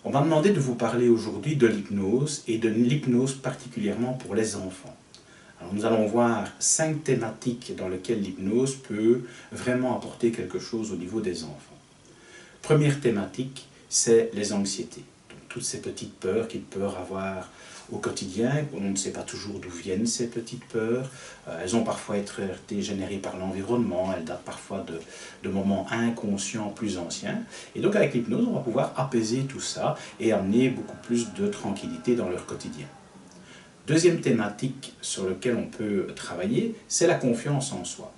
On m'a demandé de vous parler aujourd'hui de l'hypnose et de l'hypnose particulièrement pour les enfants. Alors nous allons voir 5 thématiques dans lesquelles l'hypnose peut vraiment apporter quelque chose au niveau des enfants. Première thématique, c'est les anxiétés. Donc, toutes ces petites peurs qu'ils peuvent avoir au quotidien, on ne sait pas toujours d'où viennent ces petites peurs. Elles ont parfois été générées par l'environnement, elles datent parfois de moments inconscients plus anciens. Et donc avec l'hypnose, on va pouvoir apaiser tout ça et amener beaucoup plus de tranquillité dans leur quotidien. Deuxième thématique sur laquelle on peut travailler, c'est la confiance en soi.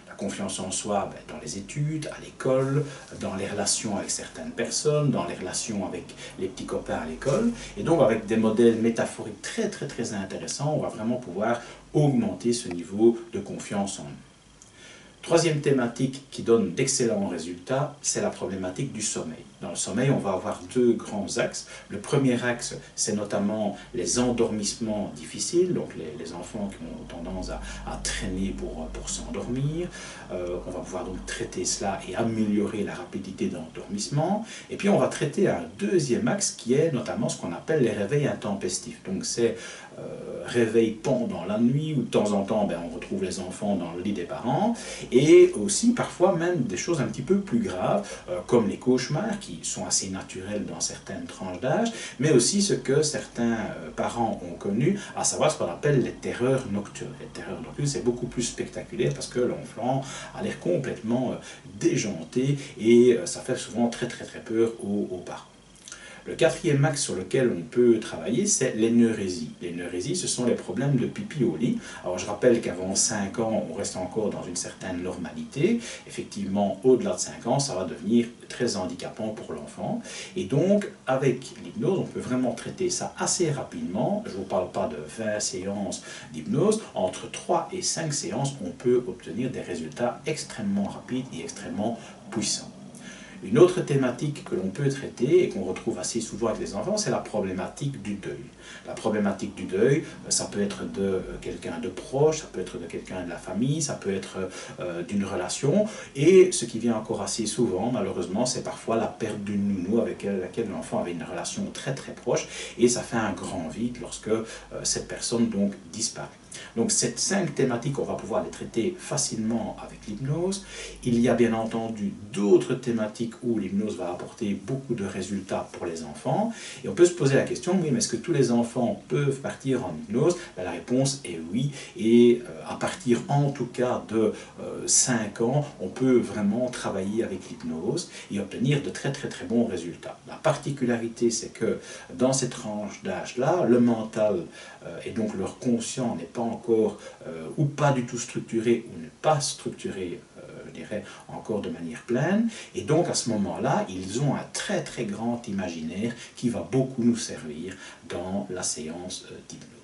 La confiance en soi dans les études, à l'école, dans les relations avec certaines personnes, dans les relations avec les petits copains à l'école. Et donc avec des modèles métaphoriques très intéressants, on va vraiment pouvoir augmenter ce niveau de confiance en nous. Troisième thématique qui donne d'excellents résultats, c'est la problématique du sommeil. Dans le sommeil, on va avoir 2 grands axes. Le premier axe, c'est notamment les endormissements difficiles, donc les enfants qui ont tendance à traîner pour s'endormir. On va pouvoir donc traiter cela et améliorer la rapidité d'endormissement. Et puis on va traiter un deuxième axe qui est notamment ce qu'on appelle les réveils intempestifs. Donc c'est réveil pendant la nuit, où de temps en temps on retrouve les enfants dans le lit des parents, et aussi parfois même des choses un petit peu plus graves, comme les cauchemars, qui sont assez naturels dans certaines tranches d'âge, mais aussi ce que certains parents ont connu, à savoir ce qu'on appelle les terreurs nocturnes. Les terreurs nocturnes, c'est beaucoup plus spectaculaire parce que l'enfant a l'air complètement déjanté, et ça fait souvent très peur aux parents. Le quatrième axe sur lequel on peut travailler, c'est l'énurésie. L'énurésie, ce sont les problèmes de pipi au lit. Alors je rappelle qu'avant 5 ans, on reste encore dans une certaine normalité. Effectivement, au-delà de 5 ans, ça va devenir très handicapant pour l'enfant. Et donc, avec l'hypnose, on peut vraiment traiter ça assez rapidement. Je ne vous parle pas de 20 séances d'hypnose. Entre 3 et 5 séances, on peut obtenir des résultats extrêmement rapides et extrêmement puissants. Une autre thématique que l'on peut traiter et qu'on retrouve assez souvent avec les enfants, c'est la problématique du deuil. La problématique du deuil, ça peut être de quelqu'un de proche, ça peut être de quelqu'un de la famille, ça peut être d'une relation, et ce qui vient encore assez souvent, malheureusement, c'est parfois la perte d'une nounou avec laquelle l'enfant avait une relation très proche, et ça fait un grand vide lorsque cette personne donc disparaît. Donc ces 5 thématiques, on va pouvoir les traiter facilement avec l'hypnose. Il y a bien entendu d'autres thématiques où l'hypnose va apporter beaucoup de résultats pour les enfants. Et on peut se poser la question, oui, mais est-ce que tous les enfants peuvent partir en hypnose? La réponse est oui. Et à partir en tout cas de 5 ans, on peut vraiment travailler avec l'hypnose et obtenir de très bons résultats. La particularité, c'est que dans cette tranche d'âge-là, le mental et donc leur conscient n'est pas encore ou pas du tout structuré ou n'est pas structuré, je dirais, encore de manière pleine, et donc à ce moment-là, ils ont un très grand imaginaire qui va beaucoup nous servir dans la séance d'hypnose.